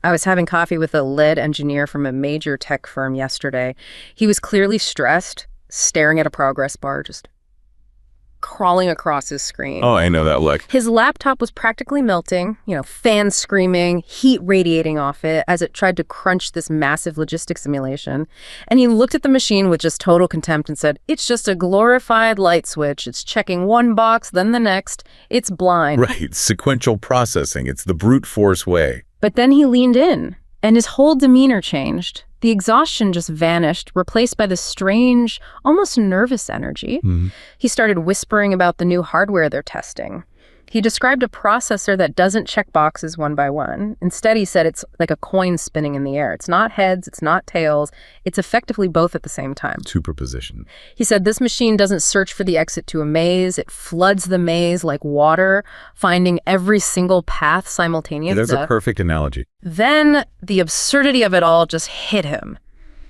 I was having coffee with a lead engineer from a major tech firm yesterday. He was clearly stressed, staring at a progress bar, just crawling across his screen. Oh, I know that look. His laptop was practically melting, fans screaming, heat radiating off it as it tried to crunch this massive logistics simulation. And he looked at the machine with just total contempt and said, "It's just a glorified light switch. It's checking one box, then the next. It's blind." Right, sequential processing. It's the brute force way. But then he leaned in, and his whole demeanor changed. The exhaustion just vanished, replaced by this strange, almost nervous energy. He started whispering about the new hardware they're testing. He described a processor that doesn't check boxes one by one. Instead, he said it's like a coin spinning in the air. It's not heads, it's not tails. It's effectively both at the same time. Superposition. He said this machine doesn't search for the exit to a maze. It floods the maze like water, finding every single path simultaneously. That's a perfect analogy. Then the absurdity of it all just hit him.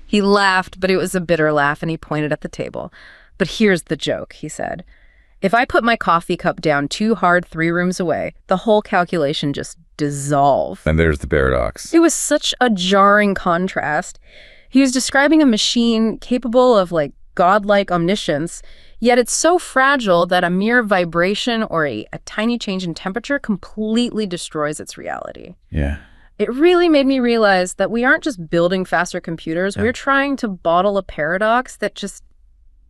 He laughed, but it was a bitter laugh, and he pointed at the table. "But here's the joke," he said. "If I put my coffee cup down too hard 3 rooms away, the whole calculation just dissolves." And there's the paradox. It was such a jarring contrast. He was describing a machine capable of godlike omniscience, yet it's so fragile that a mere vibration or a tiny change in temperature completely destroys its reality. Yeah. It really made me realize that we aren't just building faster computers, we're trying to bottle a paradox that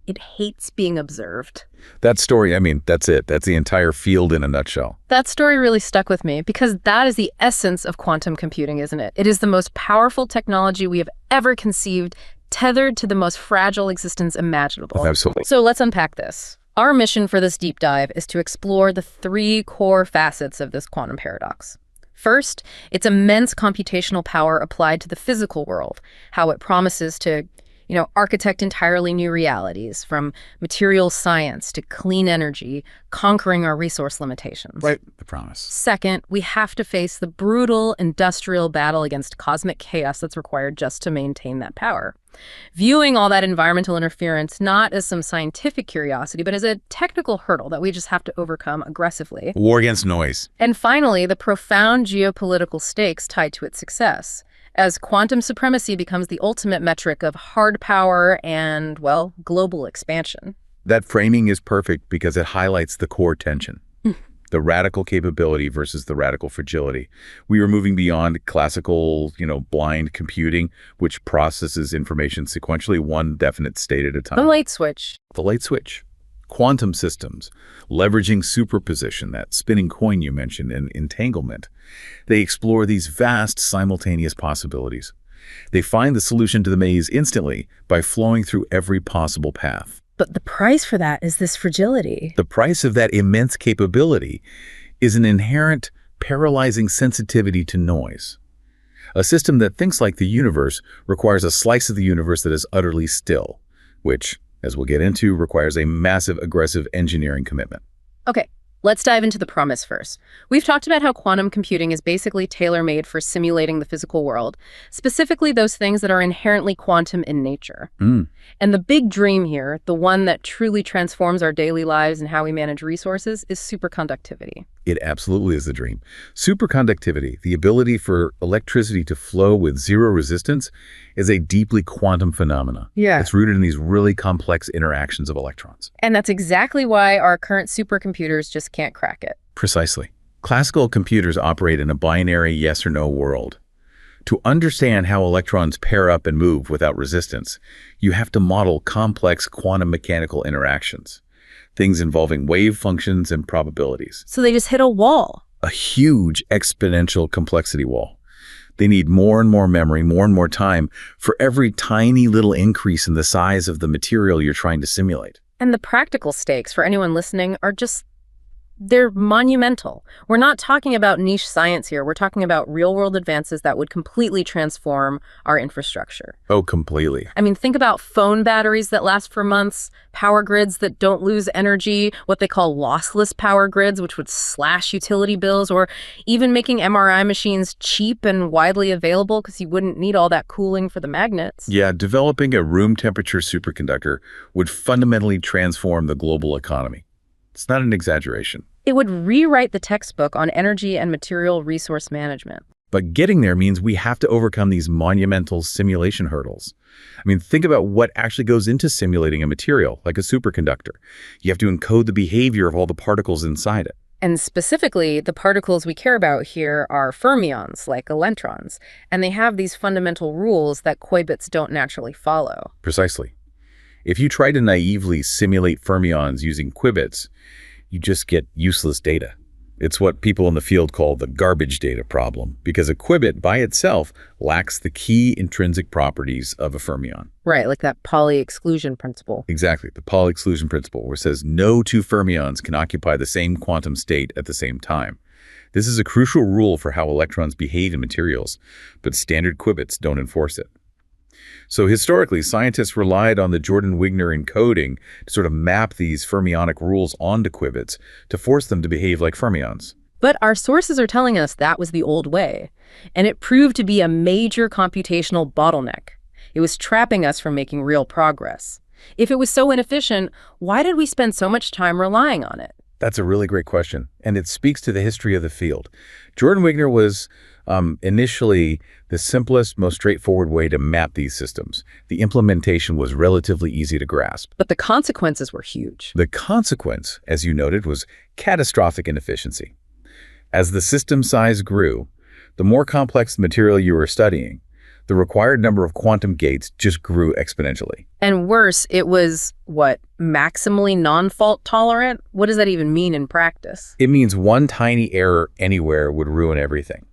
it hates being observed. That story, that's it. That's the entire field in a nutshell. That story really stuck with me because that is the essence of quantum computing, isn't it? It is the most powerful technology we have ever conceived, tethered to the most fragile existence imaginable. Absolutely. So let's unpack this. Our mission for this deep dive is to explore the 3 core facets of this quantum paradox. First, its immense computational power applied to the physical world, how it promises to architect entirely new realities, from material science to clean energy, conquering our resource limitations. Right, the promise. Second, we have to face the brutal industrial battle against cosmic chaos that's required just to maintain that power. Viewing all that environmental interference not as some scientific curiosity, but as a technical hurdle that we just have to overcome aggressively. War against noise. And finally, the profound geopolitical stakes tied to its success, as quantum supremacy becomes the ultimate metric of hard power and, global expansion. That framing is perfect because it highlights the core tension. The radical capability versus the radical fragility. We are moving beyond classical, blind computing, which processes information sequentially, one definite state at a time. The light switch. The light switch. Quantum systems, leveraging superposition, that spinning coin you mentioned, and entanglement. They explore these vast simultaneous possibilities. They find the solution to the maze instantly by flowing through every possible path. But the price for that is this fragility. The price of that immense capability is an inherent, paralyzing sensitivity to noise. A system that thinks like the universe requires a slice of the universe that is utterly still, which, as we'll get into, requires a massive, aggressive engineering commitment. Okay, let's dive into the promise first. We've talked about how quantum computing is basically tailor-made for simulating the physical world, specifically those things that are inherently quantum in nature. And the big dream here, the one that truly transforms our daily lives and how we manage resources, is superconductivity. It absolutely is the dream. Superconductivity, the ability for electricity to flow with zero resistance, is a deeply quantum phenomena. Yeah. It's rooted in these really complex interactions of electrons. And that's exactly why our current supercomputers just can't crack it. Precisely. Classical computers operate in a binary yes or no world. To understand how electrons pair up and move without resistance, you have to model complex quantum mechanical interactions, things involving wave functions and probabilities. So they just hit a wall. A huge exponential complexity wall. They need more and more memory, more and more time for every tiny little increase in the size of the material you're trying to simulate. And the practical stakes for anyone listening are they're monumental. We're not talking about niche science here. We're talking about real-world advances that would completely transform our infrastructure. Oh, completely. Think about phone batteries that last for months, power grids that don't lose energy, what they call lossless power grids, which would slash utility bills, or even making MRI machines cheap and widely available because you wouldn't need all that cooling for the magnets. Yeah, developing a room temperature superconductor would fundamentally transform the global economy. It's not an exaggeration. It would rewrite the textbook on energy and material resource management. But getting there means we have to overcome these monumental simulation hurdles. I mean, think about what actually goes into simulating a material, like a superconductor. You have to encode the behavior of all the particles inside it. And specifically, the particles we care about here are fermions, like electrons, and they have these fundamental rules that qubits don't naturally follow. Precisely. If you try to naively simulate fermions using qubits, you just get useless data. It's what people in the field call the garbage data problem, because a qubit by itself lacks the key intrinsic properties of a fermion. Right, like that Pauli exclusion principle. Exactly, the Pauli exclusion principle, where it says no two fermions can occupy the same quantum state at the same time. This is a crucial rule for how electrons behave in materials, but standard qubits don't enforce it. So historically, scientists relied on the Jordan-Wigner encoding to sort of map these fermionic rules onto qubits to force them to behave like fermions. But our sources are telling us that was the old way, and it proved to be a major computational bottleneck. It was trapping us from making real progress. If it was so inefficient, why did we spend so much time relying on it? That's a really great question, and it speaks to the history of the field. Jordan-Wigner was initially the simplest, most straightforward way to map these systems. The implementation was relatively easy to grasp. But the consequences were huge. The consequence, as you noted, was catastrophic inefficiency. As the system size grew, the more complex the material you were studying, the required number of quantum gates just grew exponentially. And worse, it was, maximally non-fault tolerant? What does that even mean in practice? It means one tiny error anywhere would ruin everything.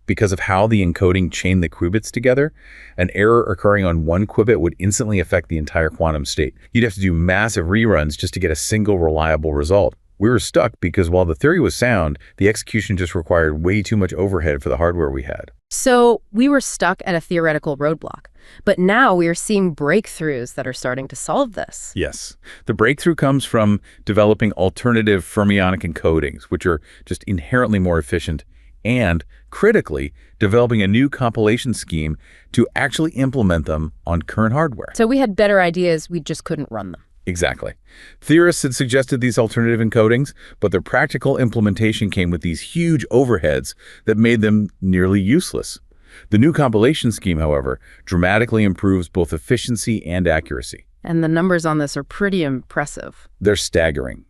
Because of how the encoding chained the qubits together, an error occurring on one qubit would instantly affect the entire quantum state. You'd have to do massive reruns just to get a single reliable result. We were stuck because while the theory was sound, the execution just required way too much overhead for the hardware we had. So we were stuck at a theoretical roadblock. But now we are seeing breakthroughs that are starting to solve this. Yes. The breakthrough comes from developing alternative fermionic encodings, which are just inherently more efficient, and, critically, developing a new compilation scheme to actually implement them on current hardware. So we had better ideas, we just couldn't run them. Exactly. Theorists had suggested these alternative encodings, but their practical implementation came with these huge overheads that made them nearly useless. The new compilation scheme, however, dramatically improves both efficiency and accuracy. And the numbers on this are pretty impressive. They're staggering.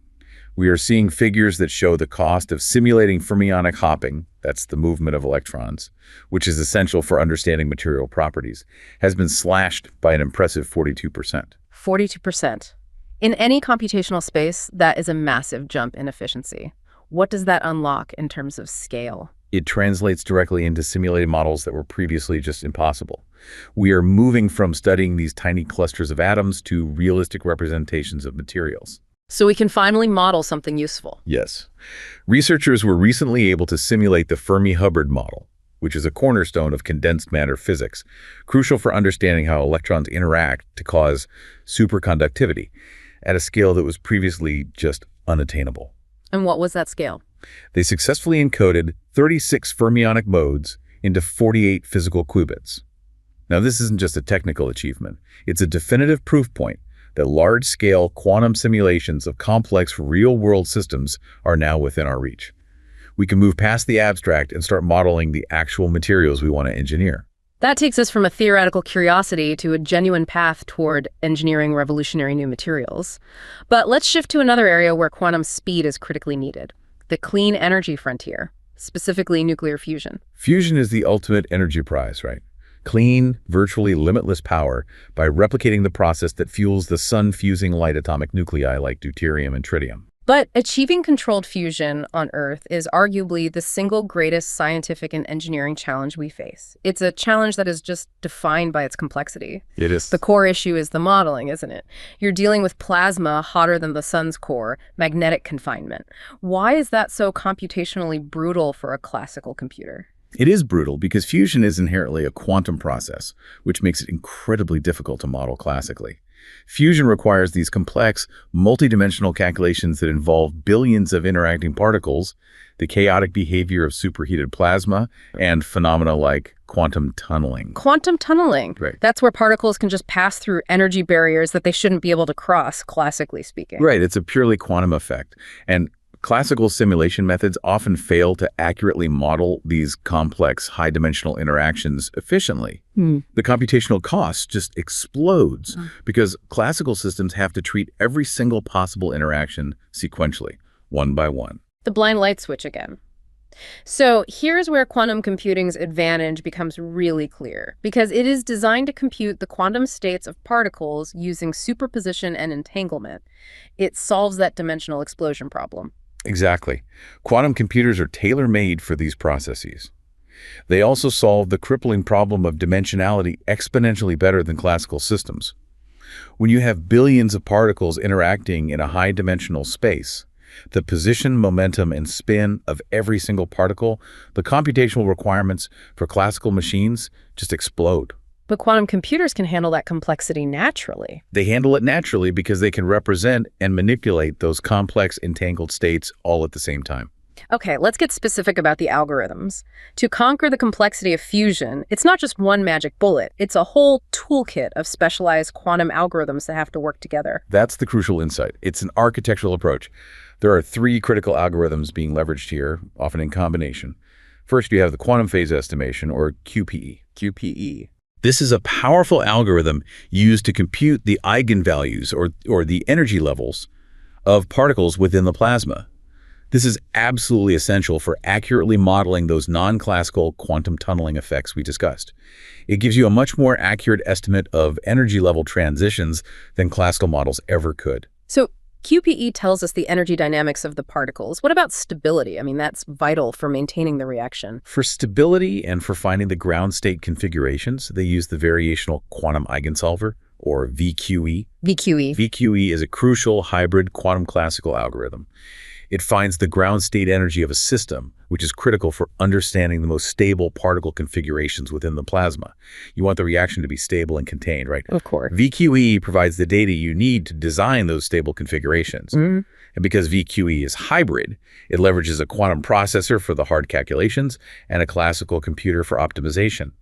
We are seeing figures that show the cost of simulating fermionic hopping, that's the movement of electrons, which is essential for understanding material properties, has been slashed by an impressive 42%. 42%. In any computational space, that is a massive jump in efficiency. What does that unlock in terms of scale? It translates directly into simulated models that were previously just impossible. We are moving from studying these tiny clusters of atoms to realistic representations of materials. So we can finally model something useful. Yes. Researchers were recently able to simulate the Fermi Hubbard model, which is a cornerstone of condensed matter physics, crucial for understanding how electrons interact to cause superconductivity at a scale that was previously just unattainable. And what was that scale? They successfully encoded 36 fermionic modes into 48 physical qubits. Now, this isn't just a technical achievement. It's a definitive proof point that large-scale quantum simulations of complex real-world systems are now within our reach. We can move past the abstract and start modeling the actual materials we want to engineer. That takes us from a theoretical curiosity to a genuine path toward engineering revolutionary new materials. But let's shift to another area where quantum speed is critically needed, the clean energy frontier, specifically nuclear fusion. Fusion is the ultimate energy prize, right? Clean, virtually limitless power by replicating the process that fuels the sun-fusing light atomic nuclei like deuterium and tritium. But achieving controlled fusion on Earth is arguably the single greatest scientific and engineering challenge we face. It's a challenge that is just defined by its complexity. It is. The core issue is the modeling, isn't it? You're dealing with plasma hotter than the sun's core, magnetic confinement. Why is that so computationally brutal for a classical computer? It is brutal because fusion is inherently a quantum process, which makes it incredibly difficult to model classically. Fusion requires these complex, multidimensional calculations that involve billions of interacting particles, the chaotic behavior of superheated plasma, and phenomena like quantum tunneling. Quantum tunneling. Right. That's where particles can just pass through energy barriers that they shouldn't be able to cross, classically speaking. Right. It's a purely quantum effect. And Classical simulation methods often fail to accurately model these complex, high-dimensional interactions efficiently. The computational cost just explodes because classical systems have to treat every single possible interaction sequentially, one by one. The blind light switch again. So here's where quantum computing's advantage becomes really clear, because it is designed to compute the quantum states of particles using superposition and entanglement. It solves that dimensional explosion problem. Exactly. Quantum computers are tailor-made for these processes. They also solve the crippling problem of dimensionality exponentially better than classical systems. When you have billions of particles interacting in a high-dimensional space, the position, momentum, and spin of every single particle, the computational requirements for classical machines just explode. But quantum computers can handle that complexity naturally. They handle it naturally because they can represent and manipulate those complex, entangled states all at the same time. Okay, let's get specific about the algorithms. To conquer the complexity of fusion, it's not just one magic bullet. It's a whole toolkit of specialized quantum algorithms that have to work together. That's the crucial insight. It's an architectural approach. There are 3 critical algorithms being leveraged here, often in combination. First, you have the quantum phase estimation, or QPE. QPE. This is a powerful algorithm used to compute the eigenvalues, or the energy levels, of particles within the plasma. This is absolutely essential for accurately modeling those non-classical quantum tunneling effects we discussed. It gives you a much more accurate estimate of energy level transitions than classical models ever could. So QPE tells us the energy dynamics of the particles. What about stability? I mean, that's vital for maintaining the reaction. For stability and for finding the ground state configurations, they use the variational quantum eigensolver, or VQE. VQE. VQE is a crucial hybrid quantum classical algorithm. It finds the ground state energy of a system, which is critical for understanding the most stable particle configurations within the plasma. You want the reaction to be stable and contained, right? Of course. VQE provides the data you need to design those stable configurations. And because VQE is hybrid, it leverages a quantum processor for the hard calculations and a classical computer for optimization.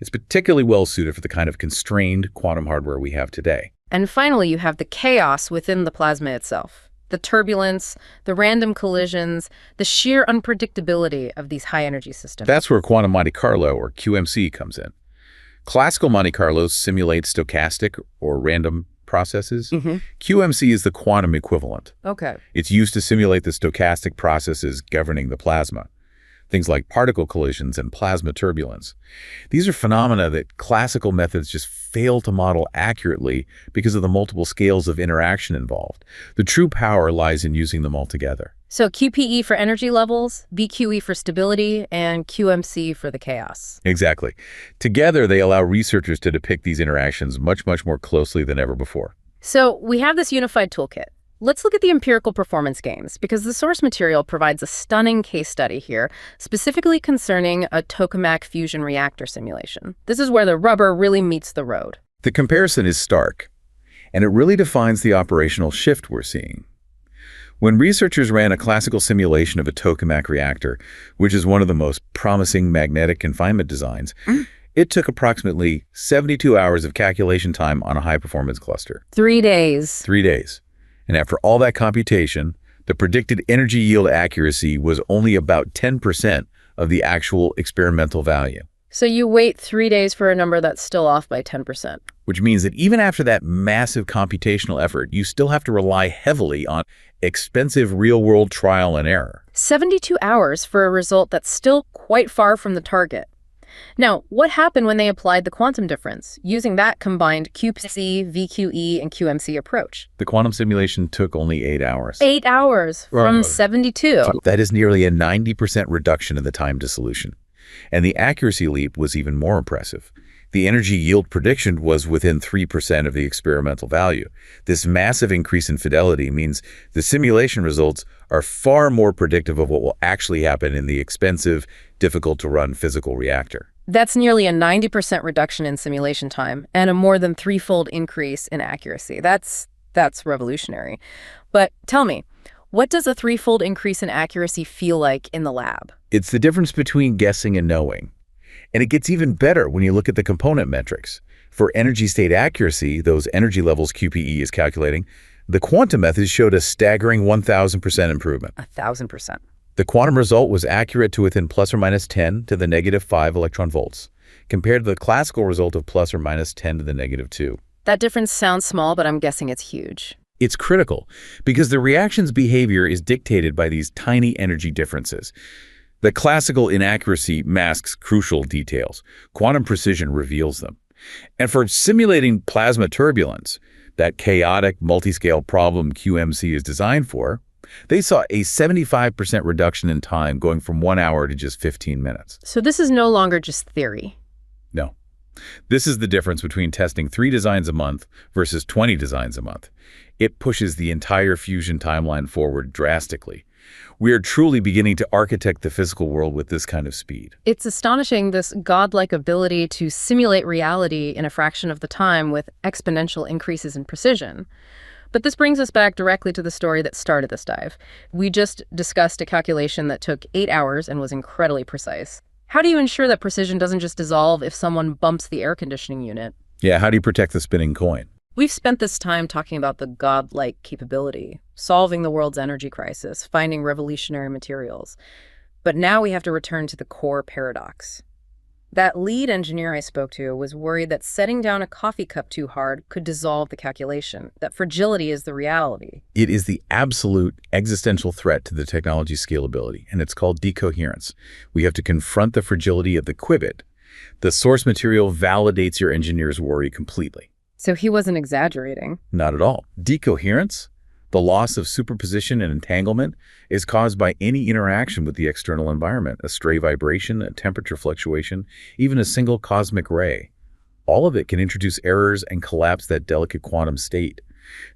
It's particularly well suited for the kind of constrained quantum hardware we have today. And finally, you have the chaos within the plasma itself. The turbulence, the random collisions, the sheer unpredictability of these high-energy systems. That's where quantum Monte Carlo, or QMC, comes in. Classical Monte Carlo simulates stochastic or random processes. QMC is the quantum equivalent. Okay. It's used to simulate the stochastic processes governing the plasma, things like particle collisions and plasma turbulence. These are phenomena that classical methods just fail to model accurately because of the multiple scales of interaction involved. The true power lies in using them all together. So QPE for energy levels, VQE for stability, and QMC for the chaos. Exactly. Together, they allow researchers to depict these interactions much, much more closely than ever before. So we have this unified toolkit. Let's look at the empirical performance gains, because the source material provides a stunning case study here, specifically concerning a tokamak fusion reactor simulation. This is where the rubber really meets the road. The comparison is stark, and it really defines the operational shift we're seeing. When researchers ran a classical simulation of a tokamak reactor, which is one of the most promising magnetic confinement designs, it took approximately 72 hours of calculation time on a high-performance cluster. 3 days. 3 days. And after all that computation, the predicted energy yield accuracy was only about 10% of the actual experimental value. So you wait 3 days for a number that's still off by 10%. Which means that even after that massive computational effort, you still have to rely heavily on expensive real-world trial and error. 72 hours for a result that's still quite far from the target. Now, what happened when they applied the quantum difference, using that combined QPC, VQE, and QMC approach? The quantum simulation took only 8 hours. 8 hours from 72. That is nearly a 90% reduction in the time to solution. And the accuracy leap was even more impressive. The energy yield prediction was within 3% of the experimental value. This massive increase in fidelity means the simulation results are far more predictive of what will actually happen in the expensive, difficult-to-run physical reactor. That's nearly a 90% reduction in simulation time and a more than 3-fold increase in accuracy. That's revolutionary. But tell me, what does a 3-fold increase in accuracy feel like in the lab? It's the difference between guessing and knowing. And it gets even better when you look at the component metrics. For energy state accuracy, those energy levels QPE is calculating, The quantum method showed a staggering 1,000% improvement. 1,000%. The quantum result was accurate to within plus or minus 10 to the negative 5 electron volts, compared to the classical result of plus or minus 10 to the negative 2. That difference sounds small, but I'm guessing it's huge. It's critical because the reaction's behavior is dictated by these tiny energy differences. The classical inaccuracy masks crucial details. Quantum precision reveals them. And for simulating plasma turbulence, that chaotic multiscale problem QMC is designed for, they saw a 75% reduction in time going from 1 hour to just 15 minutes. So this is no longer just theory. No. This is the difference between testing 3 designs a month versus 20 designs a month. It pushes the entire fusion timeline forward drastically. We are truly beginning to architect the physical world with this kind of speed. It's astonishing, this godlike ability to simulate reality in a fraction of the time with exponential increases in precision. But this brings us back directly to the story that started this dive. We just discussed a calculation that took 8 hours and was incredibly precise. How do you ensure that precision doesn't just dissolve if someone bumps the air conditioning unit? Yeah, how do you protect the spinning coin? We've spent this time talking about the godlike capability, solving the world's energy crisis, finding revolutionary materials. But now we have to return to the core paradox. That lead engineer I spoke to was worried that setting down a coffee cup too hard could dissolve the calculation, that fragility is the reality. It is the absolute existential threat to the technology's scalability, and it's called decoherence. We have to confront the fragility of the qubit. The source material validates your engineer's worry completely. So he wasn't exaggerating. Not at all. Decoherence, the loss of superposition and entanglement, is caused by any interaction with the external environment, a stray vibration, a temperature fluctuation, even a single cosmic ray. All of it can introduce errors and collapse that delicate quantum state.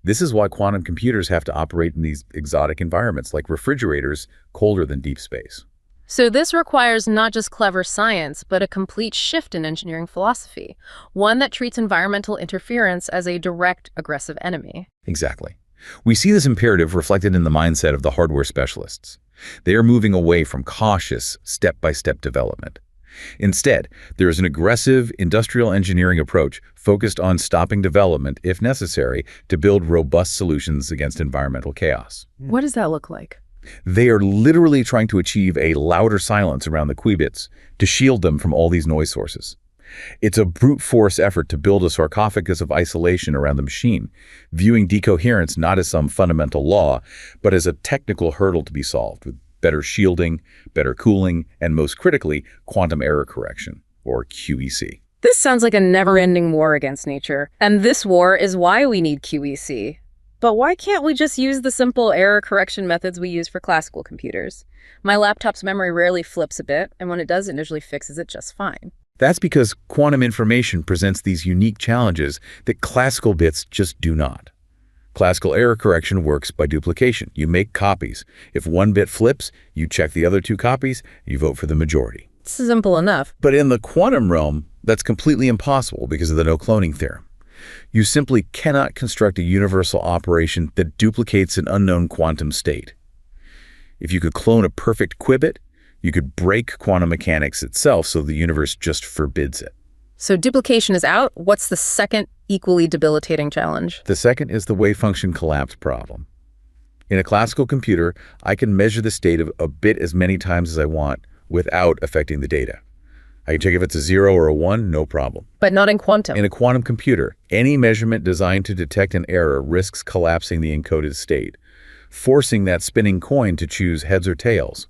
This is why quantum computers have to operate in these exotic environments, like refrigerators, colder than deep space. So this requires not just clever science, but a complete shift in engineering philosophy, one that treats environmental interference as a direct, aggressive enemy. Exactly. We see this imperative reflected in the mindset of the hardware specialists. They are moving away from cautious, step-by-step development. Instead, there is an aggressive industrial engineering approach focused on stopping development, if necessary, to build robust solutions against environmental chaos. What does that look like? They are literally trying to achieve a louder silence around the qubits to shield them from all these noise sources. It's a brute force effort to build a sarcophagus of isolation around the machine, viewing decoherence not as some fundamental law, but as a technical hurdle to be solved with better shielding, better cooling, and most critically, quantum error correction, or QEC. This sounds like a never-ending war against nature. And this war is why we need QEC. But why can't we just use the simple error correction methods we use for classical computers? My laptop's memory rarely flips a bit, and when it does, it usually fixes it just fine. That's because quantum information presents these unique challenges that classical bits just do not. Classical error correction works by duplication. You make copies. If one bit flips, you check the other 2 copies, you vote for the majority. It's simple enough. But in the quantum realm, that's completely impossible because of the no-cloning theorem. You simply cannot construct a universal operation that duplicates an unknown quantum state. If you could clone a perfect qubit, you could break quantum mechanics itself so the universe just forbids it. So duplication is out. What's the second equally debilitating challenge? The second is the wave function collapse problem. In a classical computer, I can measure the state of a bit as many times as I want without affecting the data. I can check if it's a 0 or a 1, no problem. But not in quantum. In a quantum computer, any measurement designed to detect an error risks collapsing the encoded state, forcing that spinning coin to choose heads or tails,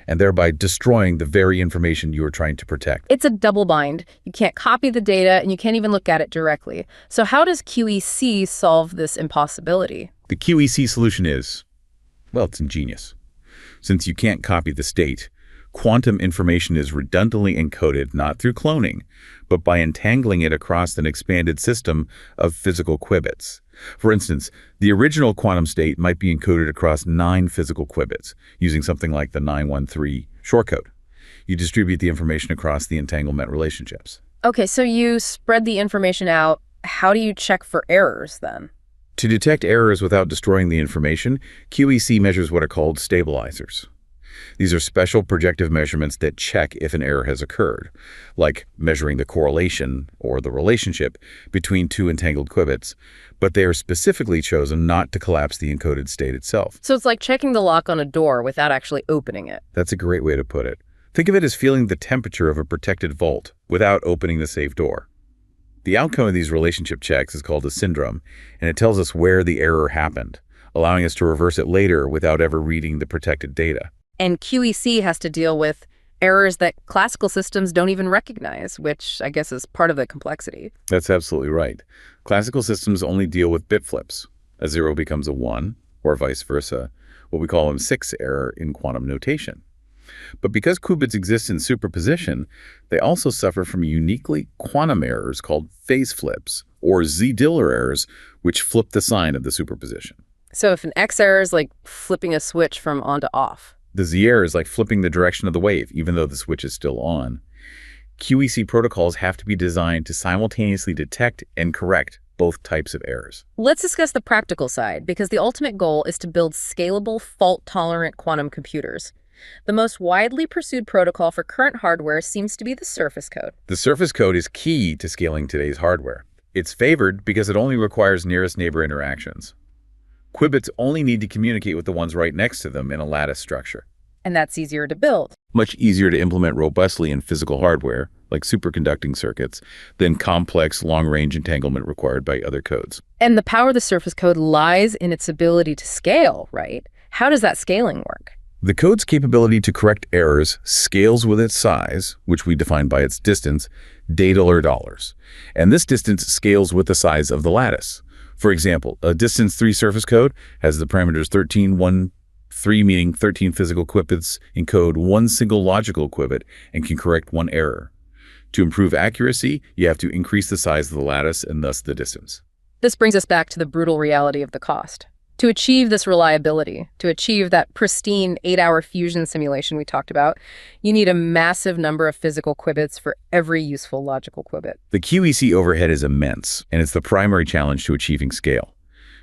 and thereby destroying the very information you are trying to protect. It's a double bind. You can't copy the data, and you can't even look at it directly. So how does QEC solve this impossibility? The QEC solution is, well, it's ingenious. Since you can't copy the state, quantum information is redundantly encoded not through cloning, but by entangling it across an expanded system of physical qubits. For instance, the original quantum state might be encoded across 9 physical qubits, using something like the 913 shortcode. You distribute the information across the entanglement relationships. Okay, so you spread the information out. How do you check for errors then? To detect errors without destroying the information, QEC measures what are called stabilizers. These are special projective measurements that check if an error has occurred, like measuring the correlation or the relationship between two entangled qubits, but they are specifically chosen not to collapse the encoded state itself. So it's like checking the lock on a door without actually opening it. That's a great way to put it. Think of it as feeling the temperature of a protected vault without opening the safe door. The outcome of these relationship checks is called a syndrome, and it tells us where the error happened, allowing us to reverse it later without ever reading the protected data. And QEC has to deal with errors that classical systems don't even recognize, which I guess is part of the complexity. That's absolutely right. Classical systems only deal with bit flips. A 0 becomes a 1, or vice versa, what we call a 6 error in quantum notation. But because qubits exist in superposition, they also suffer from uniquely quantum errors called phase flips, or Z-Diller errors, which flip the sign of the superposition. So if an X error is like flipping a switch from on to off. The Z error is like flipping the direction of the wave, even though the switch is still on. QEC protocols have to be designed to simultaneously detect and correct both types of errors. Let's discuss the practical side, because the ultimate goal is to build scalable, fault-tolerant quantum computers. The most widely pursued protocol for current hardware seems to be the surface code. The surface code is key to scaling today's hardware. It's favored because it only requires nearest neighbor interactions. Qubits only need to communicate with the ones right next to them in a lattice structure. And that's easier to build. Much easier to implement robustly in physical hardware, like superconducting circuits, than complex long-range entanglement required by other codes. And the power of the surface code lies in its ability to scale, right? How does that scaling work? The code's capability to correct errors scales with its size, which we define by its distance, data or dollars. And this distance scales with the size of the lattice. For example, a distance 3 surface code has the parameters 13, 1, 3, meaning 13 physical qubits encode one single logical qubit and can correct one error. To improve accuracy, you have to increase the size of the lattice and thus the distance. This brings us back to the brutal reality of the cost. To achieve this reliability, to achieve that pristine 8-hour fusion simulation we talked about, you need a massive number of physical qubits for every useful logical qubit. The QEC overhead is immense, and it's the primary challenge to achieving scale.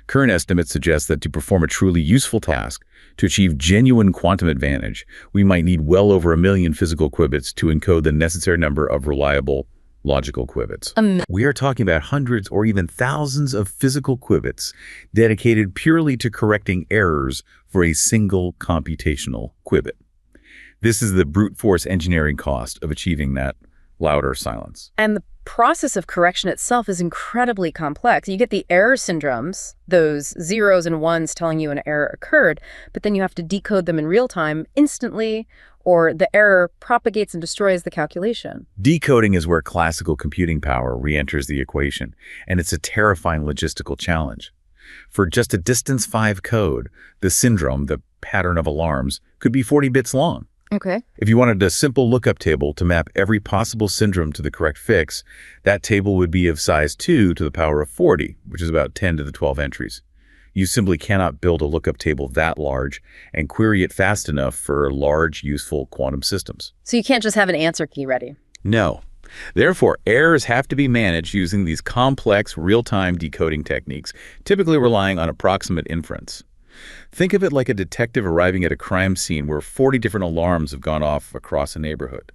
Current estimates suggest that to perform a truly useful task, to achieve genuine quantum advantage, we might need well over 1 million physical qubits to encode the necessary number of reliable logical qubits. We are talking about hundreds or even thousands of physical qubits dedicated purely to correcting errors for a single computational qubit. This is the brute force engineering cost of achieving that louder silence. And the process of correction itself is incredibly complex. You get the error syndromes, those zeros and ones telling you an error occurred, but then you have to decode them in real time instantly, or the error propagates and destroys the calculation. Decoding is where classical computing power re-enters the equation, and it's a terrifying logistical challenge. For just a distance 5 code, the syndrome, the pattern of alarms, could be 40 bits long. Okay. If you wanted a simple lookup table to map every possible syndrome to the correct fix, that table would be of size 2 to the power of 40, which is about 10 to the 12 entries. You simply cannot build a lookup table that large and query it fast enough for large, useful quantum systems. So you can't just have an answer key ready. No. Therefore, errors have to be managed using these complex, real-time decoding techniques, typically relying on approximate inference. Think of it like a detective arriving at a crime scene where 40 different alarms have gone off across a neighborhood.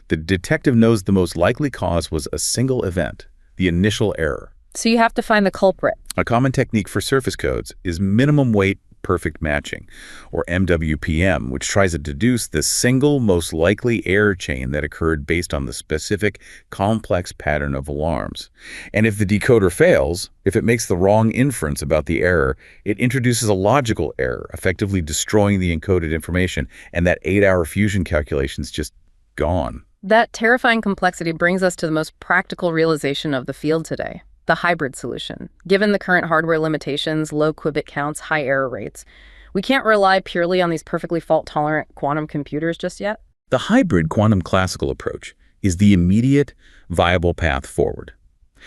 The detective knows the most likely cause was a single event, the initial error. So you have to find the culprit. A common technique for surface codes is minimum weight perfect matching, or MWPM, which tries to deduce the single most likely error chain that occurred based on the specific complex pattern of alarms. And if the decoder fails, if it makes the wrong inference about the error, it introduces a logical error, effectively destroying the encoded information, and that 8-hour fusion calculation's just gone. That terrifying complexity brings us to the most practical realization of the field today. The hybrid solution. Given the current hardware limitations, low qubit counts, high error rates, we can't rely purely on these perfectly fault-tolerant quantum computers just yet. The hybrid quantum classical approach is the immediate, viable path forward.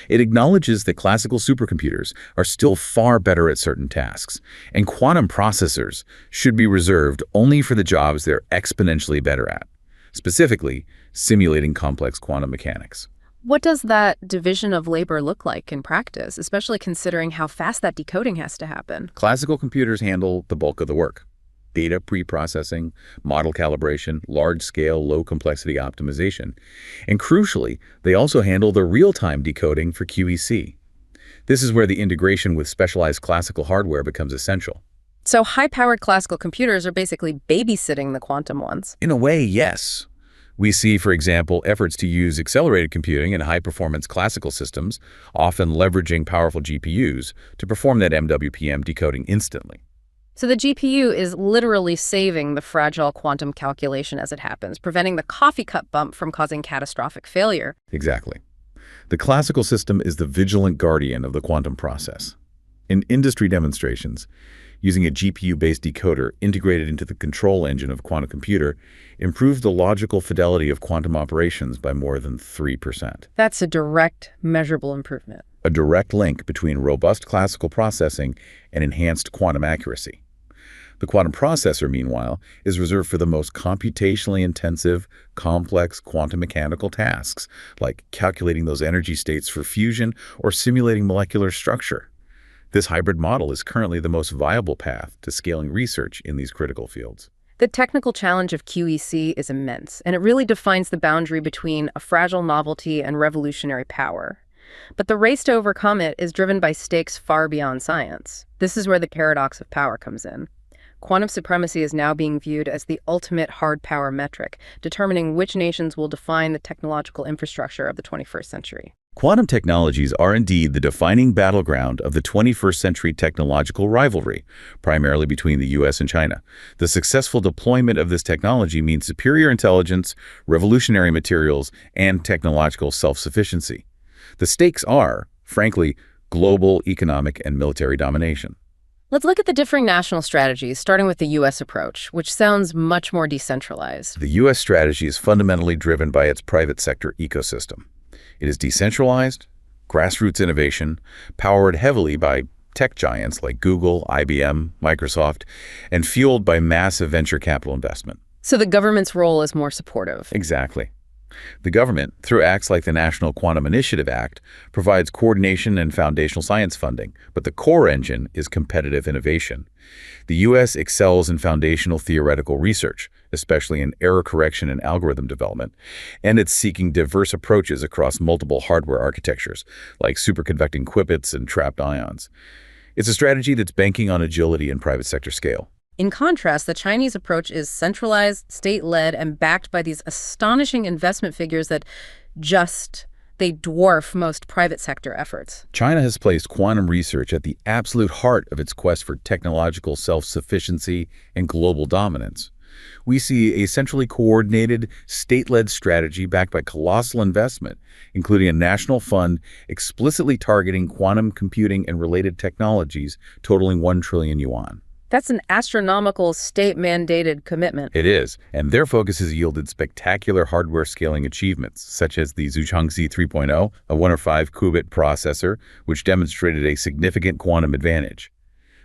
It acknowledges that classical supercomputers are still far better at certain tasks, and quantum processors should be reserved only for the jobs they're exponentially better at, specifically simulating complex quantum mechanics. What does that division of labor look like in practice, especially considering how fast that decoding has to happen? Classical computers handle the bulk of the work. data preprocessing, model calibration, large-scale, low-complexity optimization. And crucially, they also handle the real-time decoding for QEC. This is where the integration with specialized classical hardware becomes essential. So high-powered classical computers are basically babysitting the quantum ones. In a way, yes. We see, for example, efforts to use accelerated computing in high-performance classical systems, often leveraging powerful GPUs, to perform that MWPM decoding instantly. So the GPU is literally saving the fragile quantum calculation as it happens, preventing the coffee cup bump from causing catastrophic failure. Exactly. The classical system is the vigilant guardian of the quantum process. In industry demonstrations, using a GPU-based decoder integrated into the control engine of a quantum computer improved the logical fidelity of quantum operations by more than 3%. That's a direct, measurable improvement. A direct link between robust classical processing and enhanced quantum accuracy. The quantum processor, meanwhile, is reserved for the most computationally intensive, complex quantum mechanical tasks, like calculating those energy states for fusion or simulating molecular structure. This hybrid model is currently the most viable path to scaling research in these critical fields. The technical challenge of QEC is immense, and it really defines the boundary between a fragile novelty and revolutionary power. But the race to overcome it is driven by stakes far beyond science. This is where the paradox of power comes in. Quantum supremacy is now being viewed as the ultimate hard power metric, determining which nations will define the technological infrastructure of the 21st century. Quantum technologies are indeed the defining battleground of the 21st century technological rivalry, primarily between the US and China. The successful deployment of this technology means superior intelligence, revolutionary materials, and technological self-sufficiency. The stakes are, frankly, global economic and military domination. Let's look at the differing national strategies, starting with the U.S. approach, which sounds much more decentralized. The U.S. strategy is fundamentally driven by its private sector ecosystem. It is decentralized, grassroots innovation, powered heavily by tech giants like Google, IBM, Microsoft, and fueled by massive venture capital investment. So the government's role is more supportive. Exactly. The government, through acts like the National Quantum Initiative Act, provides coordination and foundational science funding, but the core engine is competitive innovation. The U.S. excels in foundational theoretical research, especially in error correction and algorithm development, and it's seeking diverse approaches across multiple hardware architectures, like superconducting qubits and trapped ions. It's a strategy that's banking on agility and private sector scale. In contrast, the Chinese approach is centralized, state-led, and backed by these astonishing investment figures that they dwarf most private sector efforts. China has placed quantum research at the absolute heart of its quest for technological self-sufficiency and global dominance. We see a centrally coordinated, state-led strategy backed by colossal investment, including a national fund explicitly targeting quantum computing and related technologies totaling 1 trillion yuan. That's an astronomical state-mandated commitment. It is, and their focus has yielded spectacular hardware scaling achievements, such as the Zhuangzi 3.0, a 1 or 5 qubit processor, which demonstrated a significant quantum advantage.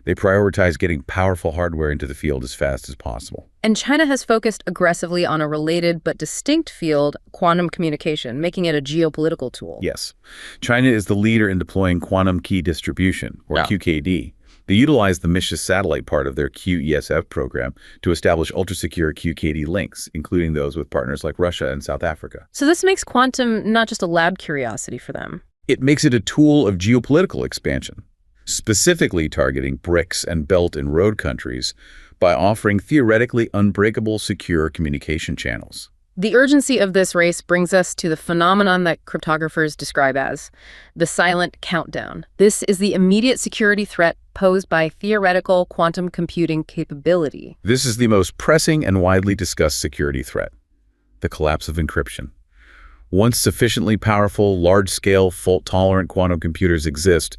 They prioritize getting powerful hardware into the field as fast as possible. And China has focused aggressively on a related but distinct field, quantum communication, making it a geopolitical tool. Yes. China is the leader in deploying quantum key distribution, or QKD. They utilize the MISHA satellite part of their QESF program to establish ultra-secure QKD links, including those with partners like Russia and South Africa. So this makes quantum not just a lab curiosity for them. It makes it a tool of geopolitical expansion, specifically targeting BRICS and Belt and Road countries by offering theoretically unbreakable secure communication channels. The urgency of this race brings us to the phenomenon that cryptographers describe as the silent countdown. This is the immediate security threat posed by theoretical quantum computing capability. This is the most pressing and widely discussed security threat, the collapse of encryption. Once sufficiently powerful, large-scale, fault-tolerant quantum computers exist,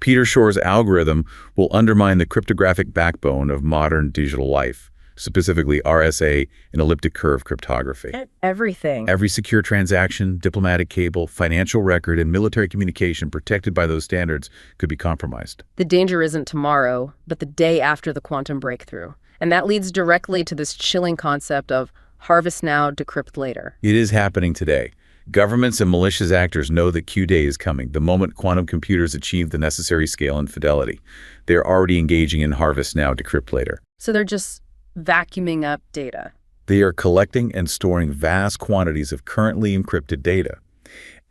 Peter Shor's algorithm will undermine the cryptographic backbone of modern digital life, specifically RSA and elliptic curve cryptography. Everything. Every secure transaction, diplomatic cable, financial record, and military communication protected by those standards could be compromised. The danger isn't tomorrow, but the day after the quantum breakthrough. And that leads directly to this chilling concept of harvest now, decrypt later. It is happening today. Governments and malicious actors know that Q-Day is coming, the moment quantum computers achieve the necessary scale and fidelity. They're already engaging in harvest now, decrypt later. So they're just vacuuming up data. They are collecting and storing vast quantities of currently encrypted data.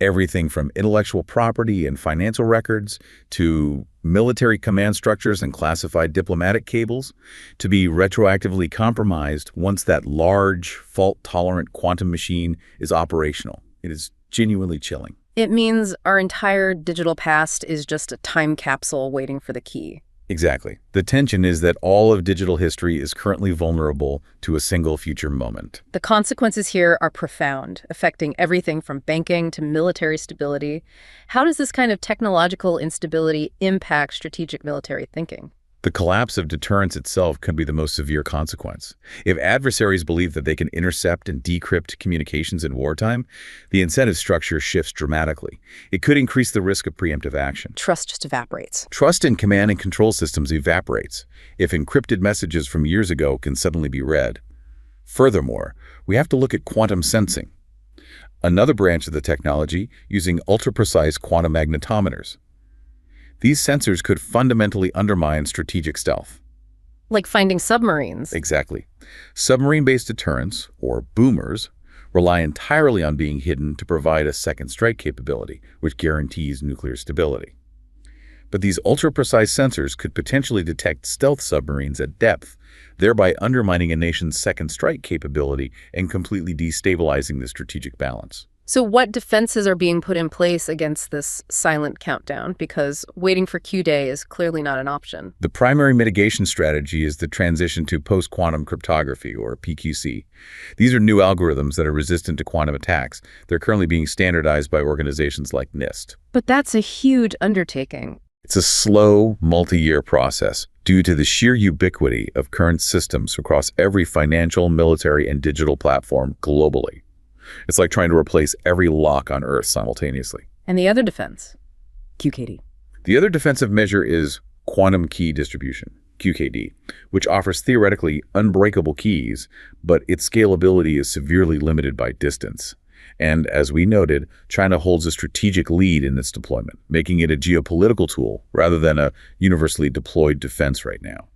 Everything from intellectual property and financial records to military command structures and classified diplomatic cables to be retroactively compromised once that large, fault-tolerant quantum machine is operational. It is genuinely chilling. It means our entire digital past is just a time capsule waiting for the key. Exactly. The tension is that all of digital history is currently vulnerable to a single future moment. The consequences here are profound, affecting everything from banking to military stability. How does this kind of technological instability impact strategic military thinking? The collapse of deterrence itself could be the most severe consequence. If adversaries believe that they can intercept and decrypt communications in wartime, the incentive structure shifts dramatically. It could increase the risk of preemptive action. Trust just evaporates. Trust in command and control systems evaporates if encrypted messages from years ago can suddenly be read. Furthermore, we have to look at quantum sensing, another branch of the technology using ultra-precise quantum magnetometers. These sensors could fundamentally undermine strategic stealth. Like finding submarines. Exactly. Submarine-based deterrents, or boomers, rely entirely on being hidden to provide a second strike capability, which guarantees nuclear stability. But these ultra-precise sensors could potentially detect stealth submarines at depth, thereby undermining a nation's second strike capability and completely destabilizing the strategic balance. So what defenses are being put in place against this silent countdown? Because waiting for Q-Day is clearly not an option. The primary mitigation strategy is the transition to post-quantum cryptography, or PQC. These are new algorithms that are resistant to quantum attacks. They're currently being standardized by organizations like NIST. But that's a huge undertaking. It's a slow, multi-year process due to the sheer ubiquity of current systems across every financial, military, and digital platform globally. It's like trying to replace every lock on Earth simultaneously. And the other defense? QKD. The other defensive measure is quantum key distribution, QKD, which offers theoretically unbreakable keys, but its scalability is severely limited by distance. And as we noted, China holds a strategic lead in its deployment, making it a geopolitical tool rather than a universally deployed defense right now.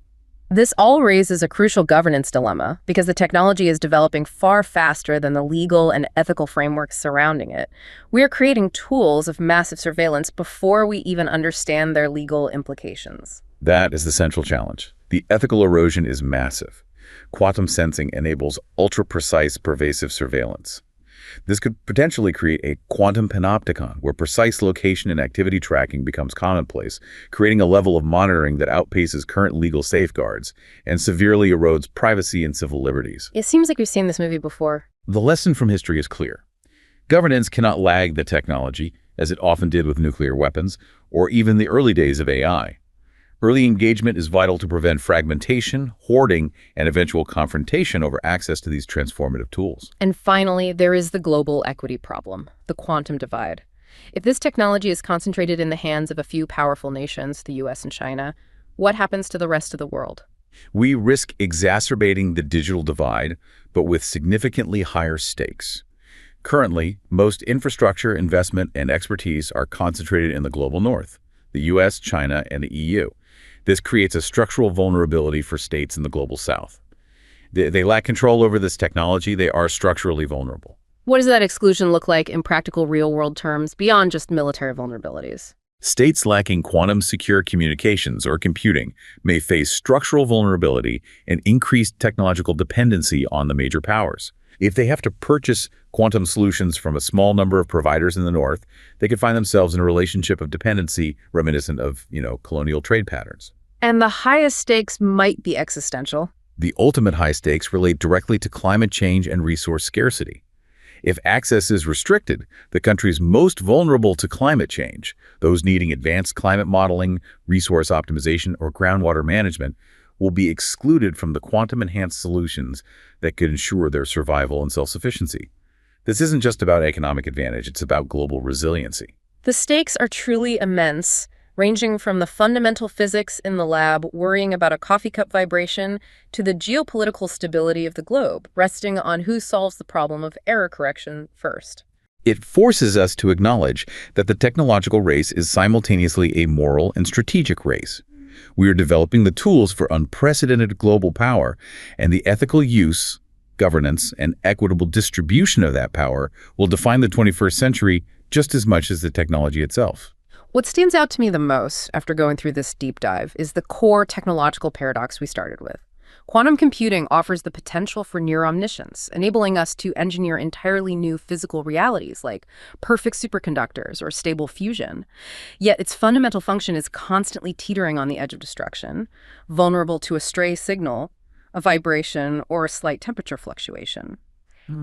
This all raises a crucial governance dilemma because the technology is developing far faster than the legal and ethical frameworks surrounding it. We are creating tools of massive surveillance before we even understand their legal implications. That is the central challenge. The ethical erosion is massive. Quantum sensing enables ultra-precise, pervasive surveillance. This could potentially create a quantum panopticon where precise location and activity tracking becomes commonplace, creating a level of monitoring that outpaces current legal safeguards and severely erodes privacy and civil liberties. It seems like we've seen this movie before. The lesson from history is clear. Governance cannot lag the technology, as it often did with nuclear weapons, or even the early days of AI. Early engagement is vital to prevent fragmentation, hoarding, and eventual confrontation over access to these transformative tools. And finally, there is the global equity problem, the quantum divide. If this technology is concentrated in the hands of a few powerful nations, the US and China, what happens to the rest of the world? We risk exacerbating the digital divide, but with significantly higher stakes. Currently, most infrastructure, investment, and expertise are concentrated in the global north, the US, China, and the EU. This creates a structural vulnerability for states in the global south. They lack control over this technology. They are structurally vulnerable. What does that exclusion look like in practical real-world terms beyond just military vulnerabilities? States lacking quantum-secure communications or computing may face structural vulnerability and increased technological dependency on the major powers. If they have to purchase quantum solutions from a small number of providers in the north, they could find themselves in a relationship of dependency reminiscent of, colonial trade patterns. And the highest stakes might be existential. The ultimate high stakes relate directly to climate change and resource scarcity. If access is restricted, the countries most vulnerable to climate change, those needing advanced climate modeling, resource optimization, or groundwater management, will be excluded from the quantum-enhanced solutions that could ensure their survival and self-sufficiency. This isn't just about economic advantage, it's about global resiliency. The stakes are truly immense, ranging from the fundamental physics in the lab worrying about a coffee cup vibration to the geopolitical stability of the globe, resting on who solves the problem of error correction first. It forces us to acknowledge that the technological race is simultaneously a moral and strategic race. We are developing the tools for unprecedented global power, and the ethical use, governance, and equitable distribution of that power will define the 21st century just as much as the technology itself. What stands out to me the most after going through this deep dive is the core technological paradox we started with. Quantum computing offers the potential for near omniscience, enabling us to engineer entirely new physical realities like perfect superconductors or stable fusion. Yet its fundamental function is constantly teetering on the edge of destruction, vulnerable to a stray signal, a vibration, or a slight temperature fluctuation.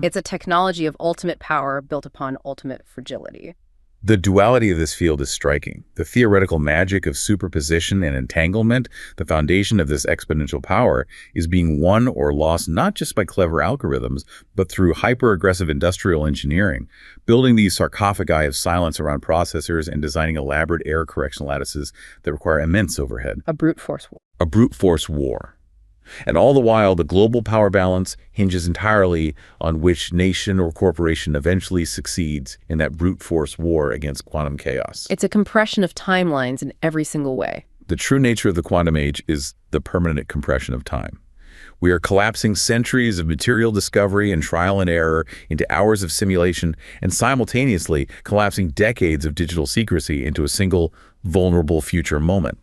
It's a technology of ultimate power built upon ultimate fragility. The duality of this field is striking. The theoretical magic of superposition and entanglement, the foundation of this exponential power, is being won or lost not just by clever algorithms, but through hyper-aggressive industrial engineering, building these sarcophagi of silence around processors and designing elaborate error correction lattices that require immense overhead. A brute force war. A brute force war. And all the while, the global power balance hinges entirely on which nation or corporation eventually succeeds in that brute force war against quantum chaos. It's a compression of timelines in every single way. The true nature of the quantum age is the permanent compression of time. We are collapsing centuries of material discovery and trial and error into hours of simulation, and simultaneously collapsing decades of digital secrecy into a single, vulnerable future moment.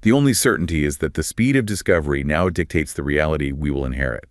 The only certainty is that the speed of discovery now dictates the reality we will inherit.